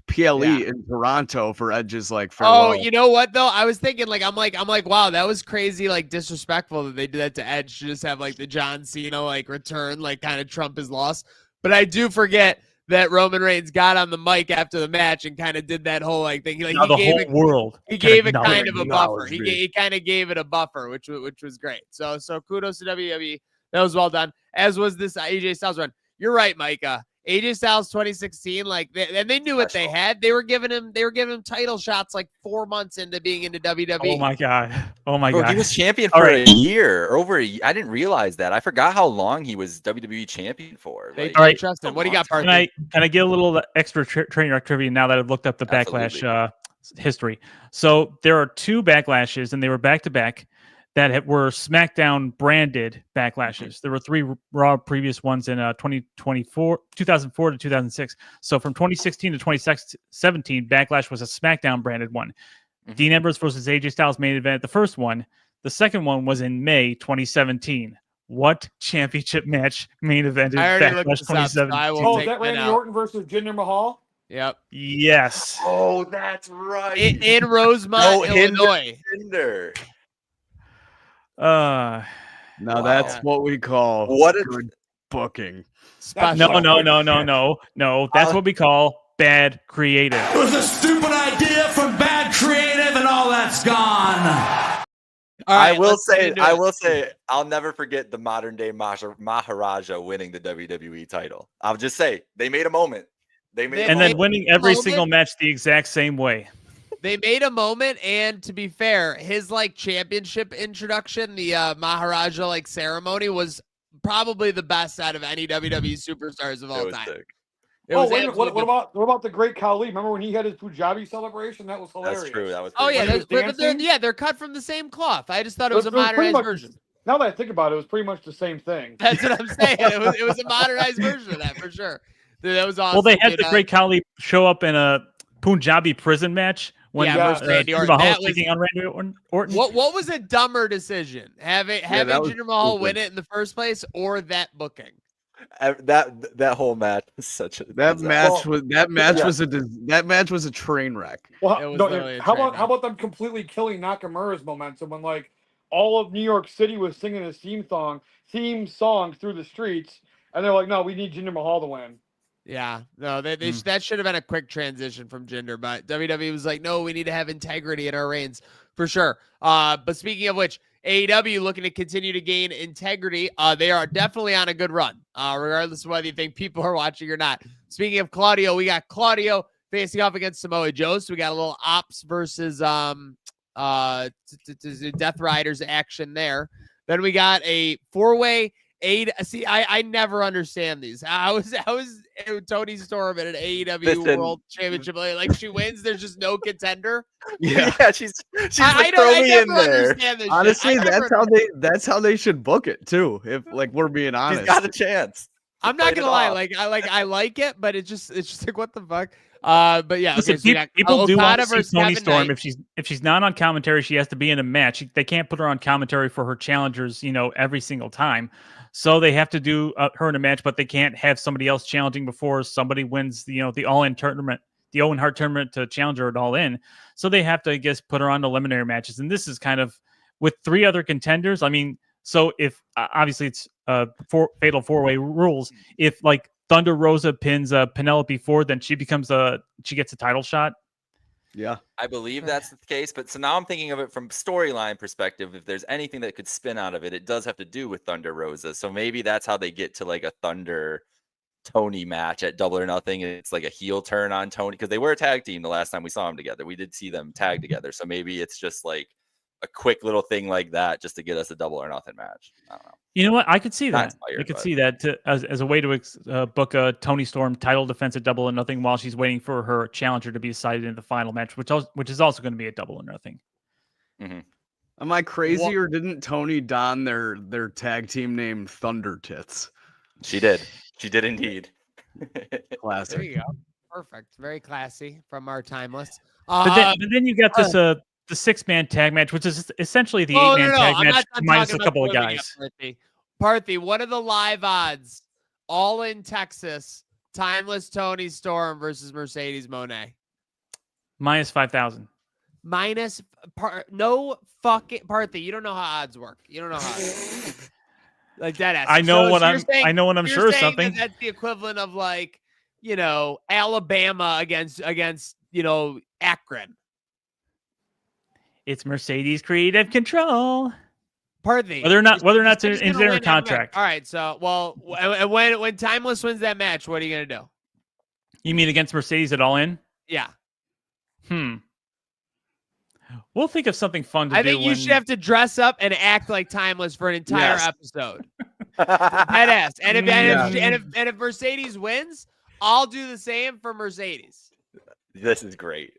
[SPEAKER 7] PLE in Toronto for Edge's farewell.
[SPEAKER 5] Oh, you know what though? I was thinking I'm like, wow, that was crazy, disrespectful that they did that to Edge to just have the John Cena return, kind of trump his loss. But I do forget that Roman Reigns got on the mic after the match and kind of did that whole thing.
[SPEAKER 8] He gave it
[SPEAKER 5] kind of a buffer. He kind of gave it a buffer, which was great. So kudos to WWE. That was well done. As was this AJ Styles run. You're right, Micah. AJ Styles 2016, and they knew what they had. They were giving him title shots 4 months into being into WWE.
[SPEAKER 8] Oh my god!
[SPEAKER 6] He was champion for a year, over a year. I didn't realize that. I forgot how long he was WWE champion for.
[SPEAKER 5] All right, trust him. What do you got, Parker?
[SPEAKER 8] Can I get a little extra train wreck trivia now that I've looked up the Backlash history? So there are 2 Backlashes, and they were back to back, that were SmackDown branded Backlashes. There were 3 Raw previous ones in 2004 to 2006. So from 2016 to 2017, Backlash was a SmackDown branded one. Dean Ambrose versus AJ Styles main event, the first one. The second one was in May 2017. What championship match main evented Backlash 2017?
[SPEAKER 10] Is that Randy Orton versus Jinder Mahal?
[SPEAKER 5] Yep.
[SPEAKER 8] Yes.
[SPEAKER 6] Oh, that's right.
[SPEAKER 5] In Rosemont, Illinois.
[SPEAKER 7] Now
[SPEAKER 6] Wow.
[SPEAKER 7] that's what we call
[SPEAKER 6] What a-
[SPEAKER 7] good booking.
[SPEAKER 8] No. That's what we call bad creative.
[SPEAKER 11] It was a stupid idea from bad creative, and all that's gone.
[SPEAKER 5] All right,
[SPEAKER 6] I will
[SPEAKER 5] let's get into it.
[SPEAKER 6] say, I'll never forget the modern day Maharaja winning the WWE title. I'll just say they made a moment.
[SPEAKER 8] And then winning every single match the exact same way.
[SPEAKER 5] They made a moment, and to be fair, his like championship introduction, the Maharaja like ceremony, was probably the best out of any WWE superstars of all time.
[SPEAKER 6] Sick.
[SPEAKER 5] It was
[SPEAKER 10] wait a minute. What
[SPEAKER 5] absolutely-
[SPEAKER 10] about the great Khali? Remember when he had his Punjabi celebration? That was hilarious.
[SPEAKER 6] That's true. That was.
[SPEAKER 5] Oh yeah,
[SPEAKER 10] When he was
[SPEAKER 5] they're cut from the same cloth. I just thought it was a
[SPEAKER 10] pretty
[SPEAKER 5] modernized
[SPEAKER 10] much-
[SPEAKER 5] version.
[SPEAKER 10] Now that I think about it, it was pretty much the same thing.
[SPEAKER 5] That's what I'm saying. It was a modernized version of that for sure. Dude, that was awesome.
[SPEAKER 8] Well, they had
[SPEAKER 5] dude.
[SPEAKER 8] the Great Khali show up in a Punjabi prison match when
[SPEAKER 5] versus Randy Orton.
[SPEAKER 8] Mahal
[SPEAKER 5] That
[SPEAKER 8] was
[SPEAKER 5] was-
[SPEAKER 8] taking on Randy Orton.
[SPEAKER 5] What was a dumber decision? Having
[SPEAKER 7] that was
[SPEAKER 5] Jinder Mahal
[SPEAKER 7] stupid.
[SPEAKER 5] win it in the first place, or that booking?
[SPEAKER 6] That whole match was such a
[SPEAKER 7] That match
[SPEAKER 6] yeah.
[SPEAKER 7] was a train wreck.
[SPEAKER 10] Well,
[SPEAKER 5] It was
[SPEAKER 10] no,
[SPEAKER 5] literally a
[SPEAKER 10] how
[SPEAKER 5] train
[SPEAKER 10] about how about them completely killing Nakamura's momentum when like all of New York City was singing his theme song through the streets, and they're like, no, we need Jinder Mahal to win.
[SPEAKER 5] Yeah, no, that should have been a quick transition from Jinder, but WWE was like, no, we need to have integrity in our reigns for sure. But speaking of which, AEW looking to continue to gain integrity. They are definitely on a good run, regardless of whether you think people are watching or not. Speaking of Claudio, we got Claudio facing off against Samoa Joe. So we got a little Ops versus Death Riders action there. Then we got a 4-way See, I never understand these. How is Tony Storm at an AEW World Championship? Like she wins, there's just no contender.
[SPEAKER 7] Yeah,
[SPEAKER 6] she's
[SPEAKER 5] I
[SPEAKER 6] like, throw me in
[SPEAKER 5] never
[SPEAKER 6] there.
[SPEAKER 5] understand this.
[SPEAKER 7] Honestly,
[SPEAKER 5] shit.
[SPEAKER 7] that's how they should book it too. If like we're being honest,
[SPEAKER 6] He's got a chance.
[SPEAKER 5] I'm not gonna lie, I like it, but it's just like what the fuck. But yeah,
[SPEAKER 8] Listen,
[SPEAKER 5] okay, so we got
[SPEAKER 8] people do want
[SPEAKER 5] Okada
[SPEAKER 8] to see
[SPEAKER 5] versus
[SPEAKER 8] Tony
[SPEAKER 5] Kevin
[SPEAKER 8] Storm.
[SPEAKER 5] Knight.
[SPEAKER 8] If she's not on commentary, she has to be in a match. They can't put her on commentary for her challengers, every single time. So they have to do her in a match, but they can't have somebody else challenging before somebody wins, the All-In tournament, the Owen Hart tournament to challenge her at All-In. So they have to, I guess, put her on eliminatory matches. And this is kind of with 3 other contenders. I mean, so if obviously it's fatal 4-way rules, if like Thunder Rosa pins Penelope Ford, then she gets a title shot.
[SPEAKER 7] Yeah,
[SPEAKER 6] I believe that's the case. But so now I'm thinking of it from storyline perspective. If there's anything that could spin out of it, it does have to do with Thunder Rosa. So maybe that's how they get to like a Thunder Tony match at Double or Nothing. It's like a heel turn on Tony because they were a tag team the last time we saw them together. We did see them tag together. So maybe it's just like a quick little thing like that just to get us a Double or Nothing match. I don't know.
[SPEAKER 8] You know what? I could see
[SPEAKER 6] Not
[SPEAKER 8] that.
[SPEAKER 6] inspired,
[SPEAKER 8] I could
[SPEAKER 6] but-
[SPEAKER 8] see that as a way to book a Tony Storm title defense at Double or Nothing while she's waiting for her challenger to be decided in the final match, which is also going to be a Double or Nothing.
[SPEAKER 6] Mm-hmm.
[SPEAKER 7] Am I crazy or didn't Tony don their tag team name Thunder Tits?
[SPEAKER 6] She did. She did indeed.
[SPEAKER 7] Classic.
[SPEAKER 5] There you go. Perfect. Very classy from our timeless.
[SPEAKER 8] But then you got this the 6-man tag match, which is essentially the 8-man tag
[SPEAKER 5] I'm
[SPEAKER 8] match
[SPEAKER 5] not done
[SPEAKER 8] minus
[SPEAKER 5] talking
[SPEAKER 8] a couple of
[SPEAKER 5] about
[SPEAKER 8] guys.
[SPEAKER 5] Parthy, what are the live odds? All in Texas. Timeless Tony Storm versus Mercedes Moné.
[SPEAKER 8] Minus 5,000.
[SPEAKER 5] No fucking Parthy. You don't know how odds work. You don't know how. Like that ass.
[SPEAKER 8] I know what
[SPEAKER 5] you're
[SPEAKER 8] I'm.
[SPEAKER 5] saying-
[SPEAKER 8] I know when I'm
[SPEAKER 5] you're
[SPEAKER 8] sure of
[SPEAKER 5] saying
[SPEAKER 8] something.
[SPEAKER 5] That's the equivalent of like Alabama against Akron.
[SPEAKER 8] It's Mercedes creative control.
[SPEAKER 5] Parthy.
[SPEAKER 8] Whether or not it's
[SPEAKER 5] Who's
[SPEAKER 8] in
[SPEAKER 5] gonna
[SPEAKER 8] their
[SPEAKER 5] win that
[SPEAKER 8] contract.
[SPEAKER 5] match? All right. So and when Timeless wins that match, what are you gonna do?
[SPEAKER 8] You mean against Mercedes at All In?
[SPEAKER 5] Yeah.
[SPEAKER 8] We'll think of something fun to do.
[SPEAKER 5] I think you should have to dress up and act like Timeless for an entire episode. Badass. And if Mercedes wins, I'll do the same for Mercedes.
[SPEAKER 6] This is great.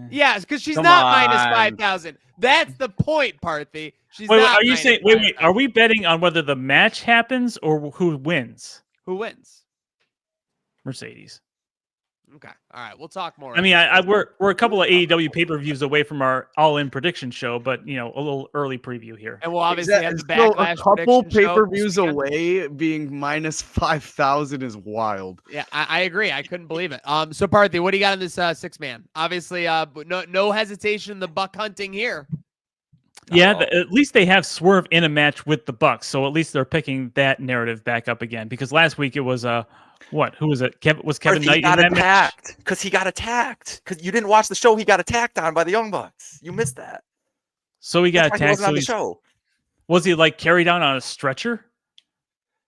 [SPEAKER 5] Yes, because she's
[SPEAKER 7] Come
[SPEAKER 5] not
[SPEAKER 7] on.
[SPEAKER 5] minus 5,000. That's the point, Parthy. She's
[SPEAKER 8] Wait,
[SPEAKER 5] not
[SPEAKER 8] are you
[SPEAKER 5] minus
[SPEAKER 8] saying? Wait.
[SPEAKER 5] 5,000.
[SPEAKER 8] Are we betting on whether the match happens or who wins?
[SPEAKER 5] Who wins?
[SPEAKER 8] Mercedes.
[SPEAKER 5] Okay. All right. We'll talk more.
[SPEAKER 8] I mean, we're a couple of AEW pay-per-views away from our all-in prediction show, but a little early preview here.
[SPEAKER 5] And we'll obviously have the
[SPEAKER 7] Still,
[SPEAKER 5] Backlash
[SPEAKER 7] a couple
[SPEAKER 5] prediction show
[SPEAKER 7] pay-per-views
[SPEAKER 5] this weekend.
[SPEAKER 7] away being minus 5,000 is wild.
[SPEAKER 5] Yeah, I agree. I couldn't believe it. So Parthy, what do you got in this 6-man? Obviously, no hesitation in the buck hunting here.
[SPEAKER 8] Yeah, at least they have Swerve in a match with the Bucks, so at least they're picking that narrative back up again. Because last week it was what? Who was it? Was Kevin Knight in that match?
[SPEAKER 6] Because he got attacked. Because you didn't watch the show, he got attacked on by the Young Bucks. You missed that.
[SPEAKER 8] So he got
[SPEAKER 6] That's why
[SPEAKER 8] attacked.
[SPEAKER 6] He wasn't on the show.
[SPEAKER 8] Was he like carried down on a stretcher?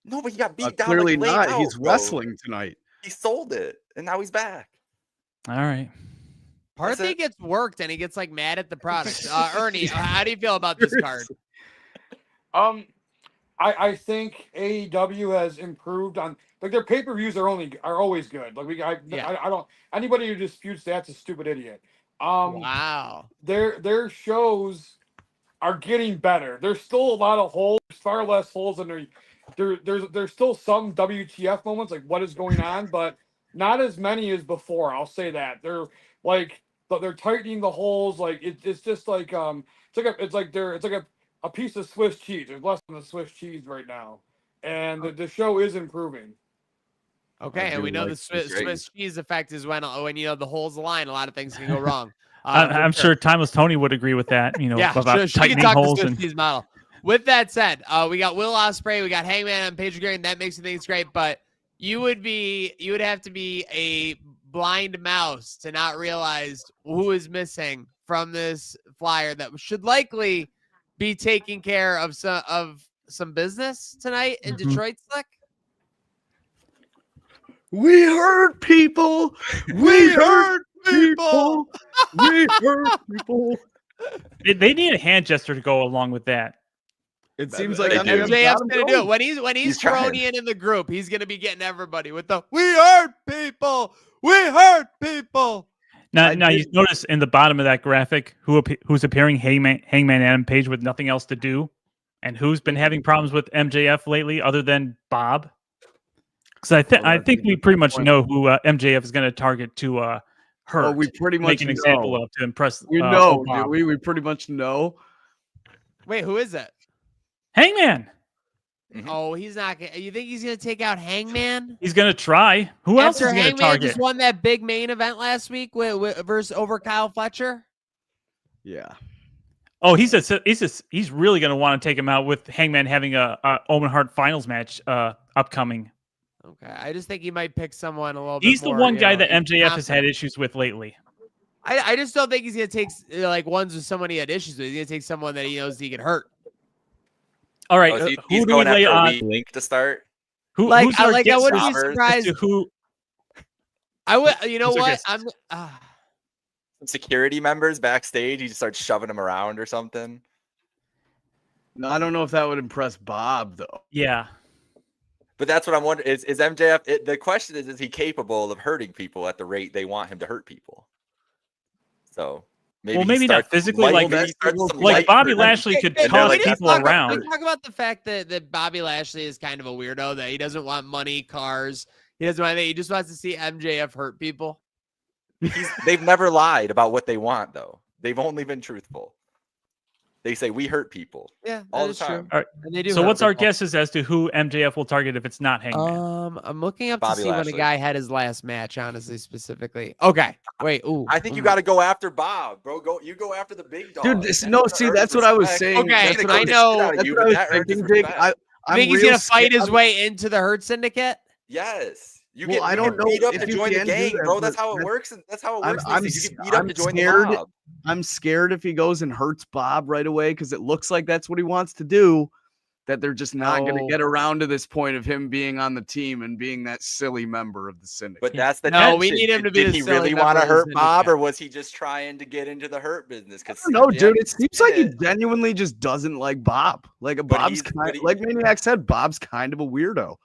[SPEAKER 6] No, but he got beat down.
[SPEAKER 7] Clearly
[SPEAKER 6] like,
[SPEAKER 7] not.
[SPEAKER 6] Out,
[SPEAKER 7] He's wrestling tonight.
[SPEAKER 6] He sold it, and now he's back.
[SPEAKER 8] All right.
[SPEAKER 5] Parthy gets worked and he gets like mad at the product. Ernie, how do you feel about this card?
[SPEAKER 10] I think AEW has improved on like their pay-per-views are always good. Like I don't anybody who disputes that's a stupid idiot.
[SPEAKER 5] Wow.
[SPEAKER 10] Their shows are getting better. There's still a lot of holes, far less holes than there's still some WTF moments like what is going on, but not as many as before. I'll say that. They're tightening the holes. Like it's just like it's like a piece of Swiss cheese. There's less than the Swiss cheese right now, and the show is improving.
[SPEAKER 5] Okay, and we know the Swiss cheese effect is when you know the holes align, a lot of things can go wrong.
[SPEAKER 8] I'm sure Timeless Tony would agree with that. You know,
[SPEAKER 5] yeah,
[SPEAKER 8] about
[SPEAKER 5] she
[SPEAKER 8] tightening
[SPEAKER 5] can talk
[SPEAKER 8] holes
[SPEAKER 5] the
[SPEAKER 8] and
[SPEAKER 5] Swiss cheese model. With that said, we got Will Ospreay, we got Hangman and Paige Gary, and that makes things great. But you would have to be a blind mouse to not realize who is missing from this flyer that should likely be taking care of some business tonight in Detroit, Slick.
[SPEAKER 7] We hurt people. We hurt people. We hurt people.
[SPEAKER 8] They need a hand gesture to go along with that.
[SPEAKER 7] It seems like
[SPEAKER 5] MJF's gonna do it when he's thrown in the group. He's gonna be getting everybody with the "We hurt people, we hurt people."
[SPEAKER 8] Now you notice in the bottom of that graphic who's appearing Hangman Adam Page with nothing else to do, and who's been having problems with MJF lately other than Bob. Because I think we pretty much know who MJF is going to target to hurt.
[SPEAKER 7] Oh, we pretty much
[SPEAKER 8] make an example of to impress.
[SPEAKER 7] We know, do we? We pretty much know.
[SPEAKER 5] Wait, who is it?
[SPEAKER 8] Hangman.
[SPEAKER 5] Mm-hmm. Oh, he's not. You think he's going to take out Hangman?
[SPEAKER 8] He's going to try. Who else is going to
[SPEAKER 5] Hangman
[SPEAKER 8] target?
[SPEAKER 5] just won that big main event last week versus over Kyle Fletcher.
[SPEAKER 7] Yeah.
[SPEAKER 8] Oh, he's really going to want to take him out with Hangman having a Owen Hart finals match upcoming.
[SPEAKER 5] Okay, I just think he might pick someone a little bit.
[SPEAKER 8] He's the one guy that MJF has had issues with lately.
[SPEAKER 5] I just don't think he's going to take like ones with someone he had issues with. He's going to take someone that he knows he can hurt.
[SPEAKER 8] All right,
[SPEAKER 6] who do we lay on? Link to start.
[SPEAKER 8] Who's
[SPEAKER 5] I wouldn't be surprised.
[SPEAKER 8] Who?
[SPEAKER 5] I would. You know what?
[SPEAKER 6] Some security members backstage. He just starts shoving them around or something.
[SPEAKER 7] No, I don't know if that would impress Bob though.
[SPEAKER 8] Yeah.
[SPEAKER 6] But that's what I'm wondering. Is MJF? The question is he capable of hurting people at the rate they want him to hurt people? So maybe
[SPEAKER 8] not physically. Like Bobby Lashley could toss people around.
[SPEAKER 5] We talk about the fact that Bobby Lashley is kind of a weirdo. That he doesn't want money, cars. He doesn't want anything. He just wants to see MJF hurt people.
[SPEAKER 6] They've never lied about what they want, though. They've only been truthful. They say we hurt people.
[SPEAKER 5] Yeah,
[SPEAKER 6] all the time.
[SPEAKER 8] All right.
[SPEAKER 5] And they do.
[SPEAKER 8] So what's our guesses as to who MJF will target if it's not Hangman?
[SPEAKER 5] I'm looking up
[SPEAKER 6] Bobby
[SPEAKER 5] to see
[SPEAKER 6] Lashley.
[SPEAKER 5] when a guy had his last match. Honestly, specifically. Okay. Wait. Ooh.
[SPEAKER 6] I think you got to go after Bob, bro. You go after the big dog.
[SPEAKER 7] Dude, that's what I was saying.
[SPEAKER 5] Okay, I know.
[SPEAKER 7] That's what I was thinking, Jake.
[SPEAKER 5] I think he's gonna fight his way into the Hurt Syndicate.
[SPEAKER 6] Yes. You
[SPEAKER 7] get
[SPEAKER 6] beat up to join the gang, bro. That's how it works. That's how it works. You get beat up to join the mob.
[SPEAKER 7] I'm scared if he goes and hurts Bob right away because it looks like that's what he wants to do. That they're just not going to get around to this point of him being on the team and being that silly member of the syndicate.
[SPEAKER 6] But that's the
[SPEAKER 5] no. We need him to be.
[SPEAKER 6] Did he really want to hurt Bob, or was he just trying to get into the hurt business? Because
[SPEAKER 7] no, dude, it seems like he genuinely just doesn't like Bob. Like like Maniac said, Bob's kind of a weirdo.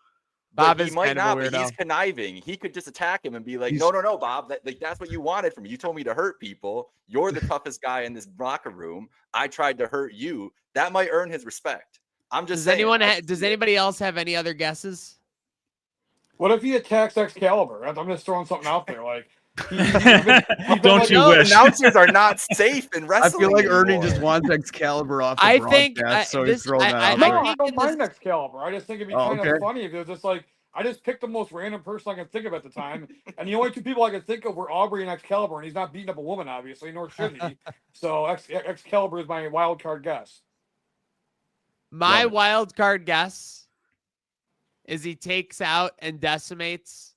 [SPEAKER 5] Bob
[SPEAKER 6] he
[SPEAKER 5] is
[SPEAKER 6] might
[SPEAKER 5] kind
[SPEAKER 6] not,
[SPEAKER 5] of a weirdo.
[SPEAKER 6] but he's conniving. He could just attack him and be like, no, Bob. That's what you wanted from me. You told me to hurt people. You're the toughest guy in this locker room. I tried to hurt you. That might earn his respect. I'm just saying.
[SPEAKER 5] Does anybody else have any other guesses?
[SPEAKER 10] What if he attacks Excalibur? I'm just throwing something out there. Like,
[SPEAKER 8] don't you wish?
[SPEAKER 6] Announcers are not safe in wrestling.
[SPEAKER 7] I feel like
[SPEAKER 6] anymore.
[SPEAKER 7] Ernie just wants Excalibur off the broadcast, so he's throwing that out there.
[SPEAKER 10] I don't mind Excalibur. I just think it'd be kind of funny if it was just like I just picked the most random person I can think of at the time, and the only two people I could think of were Aubrey and Excalibur, and he's not beating up a woman, obviously, nor should he. So Excalibur is my wild card guess.
[SPEAKER 5] My wild card guess is he takes out and decimates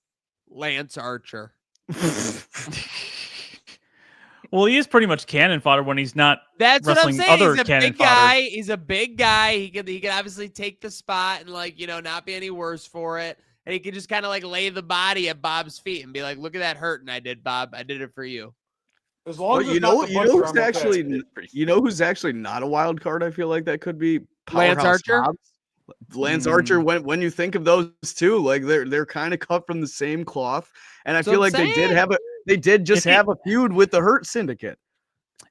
[SPEAKER 5] Lance Archer.
[SPEAKER 8] Well, he is pretty much cannon fodder when he's not.
[SPEAKER 5] That's what I'm
[SPEAKER 8] wrestling
[SPEAKER 5] saying.
[SPEAKER 8] other
[SPEAKER 5] He's a
[SPEAKER 8] cannon
[SPEAKER 5] big
[SPEAKER 8] fodder.
[SPEAKER 5] guy. He's a big guy. He can obviously take the spot and not be any worse for it. And he can just kind of lay the body at Bob's feet and be like, "Look at that hurting I did, Bob. I did it for you."
[SPEAKER 10] As long as
[SPEAKER 7] you know who's actually not a wild card. I feel like that could be
[SPEAKER 5] Lance Archer.
[SPEAKER 7] Lance Archer. When you think of those two, they're kind of cut from the same cloth, and I feel like they did have a feud with the Hurt Syndicate.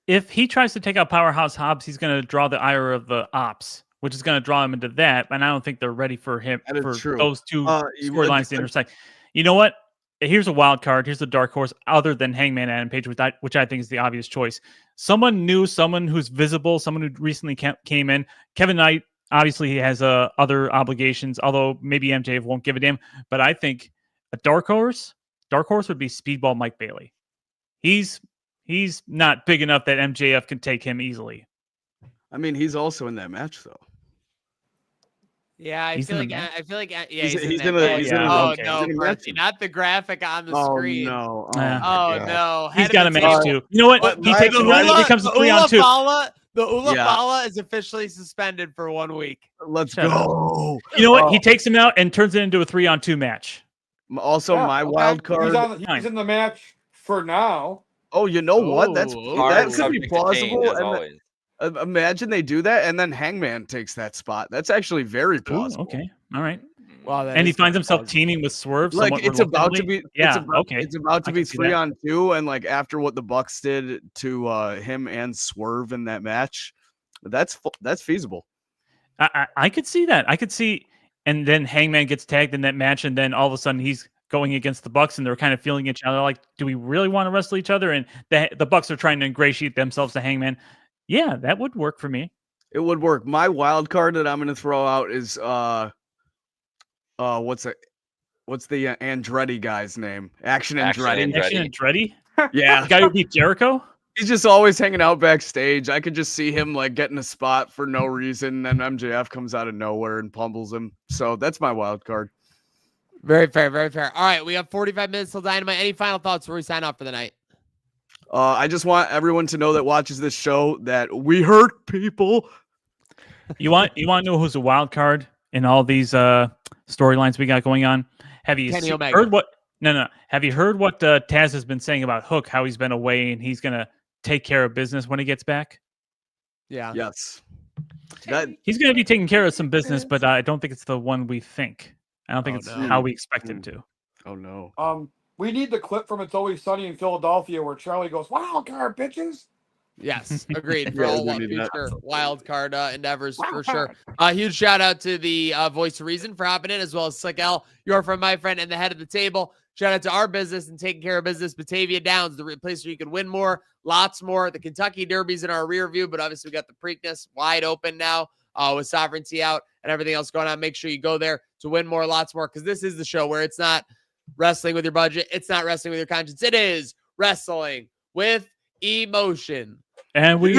[SPEAKER 8] If he tries to take out Powerhouse Hobbs, he's going to draw the ire of the Ops, which is going to draw him into that. And I don't think they're ready for him those two storylines to intersect. You know what? Here's a wild card. Here's a dark horse other than Hangman Adam Page, which I think is the obvious choice. Someone new, someone who's visible, someone who recently came in. Kevin Knight, obviously, he has other obligations, although maybe MJF won't give a damn. But I think a dark horse would be Speedball Mike Bailey. He's not big enough that MJF can take him easily.
[SPEAKER 7] I mean, he's also in that match, though.
[SPEAKER 5] Yeah,
[SPEAKER 7] He's in the
[SPEAKER 5] match. Not the graphic on the screen.
[SPEAKER 7] No.
[SPEAKER 5] No.
[SPEAKER 8] He's got a match too. You know what? He takes him out. It becomes a 3-on-2.
[SPEAKER 5] The Ulafala is officially suspended for 1 week.
[SPEAKER 7] Let's go.
[SPEAKER 8] You know what? He takes him out and turns it into a 3-on-2 match.
[SPEAKER 7] Also, my wild card.
[SPEAKER 10] He's in the match for now.
[SPEAKER 7] Oh, you know what? That could be
[SPEAKER 6] subject to
[SPEAKER 7] plausible.
[SPEAKER 6] change, as always.
[SPEAKER 7] Imagine they do that, and then Hangman takes that spot. That's actually very plausible.
[SPEAKER 8] Okay, all right.
[SPEAKER 5] Wow,
[SPEAKER 8] and he finds himself teaming with Swerve.
[SPEAKER 7] It's about to be.
[SPEAKER 8] Yeah,
[SPEAKER 7] It's about to be 3-on-2, and after what the Bucks did to him and Swerve in that match, that's feasible.
[SPEAKER 8] I could see that. I could see, and then Hangman gets tagged in that match, and then all of a sudden he's going against the Bucks, and they're kind of feeling each other. Like, do we really want to wrestle each other? And the Bucks are trying to ingratiate themselves to Hangman. Yeah, that would work for me.
[SPEAKER 7] It would work. My wild card that I'm going to throw out is what's the Andretti guy's name? Action Andretti.
[SPEAKER 8] Action Andretti?
[SPEAKER 7] Yeah.
[SPEAKER 8] The guy who beat Jericho?
[SPEAKER 7] He's just always hanging out backstage. I could just see him getting a spot for no reason, and MJF comes out of nowhere and pummels him. So that's my wild card.
[SPEAKER 5] Very fair, very fair. All right, we have 45 minutes till Dynamite. Any final thoughts before we sign off for the night?
[SPEAKER 7] I just want everyone to know that watches this show that we hurt people.
[SPEAKER 8] You want to know who's a wild card in all these storylines we got going on? Have you heard what? No. Have you heard what Taz has been saying about Hook? How he's been away and he's gonna take care of business when he gets back.
[SPEAKER 5] Yeah.
[SPEAKER 7] Yes.
[SPEAKER 8] He's gonna be taking care of some business, but I don't think it's the one we think. I don't think it's how we expect him to.
[SPEAKER 7] Oh no.
[SPEAKER 10] We need the clip from It's Always Sunny in Philadelphia where Charlie goes, "Wild card, bitches."
[SPEAKER 5] Yes, agreed. For all future wild card endeavors, for sure. Huge shout out to the Voice of Reason for hopping in, as well as Slick L, your friend, my friend, and the head of the table. Shout out to our business and taking care of business, Batavia Downs, the place where you can win more, lots more. The Kentucky Derby's in our rear view, but obviously we got the Preakness wide open now with Sovereignty out and everything else going on. Make sure you go there to win more, lots more, because this is the show where it's not wrestling with your budget. It's not wrestling with your conscience. It is wrestling with emotion.
[SPEAKER 8] And we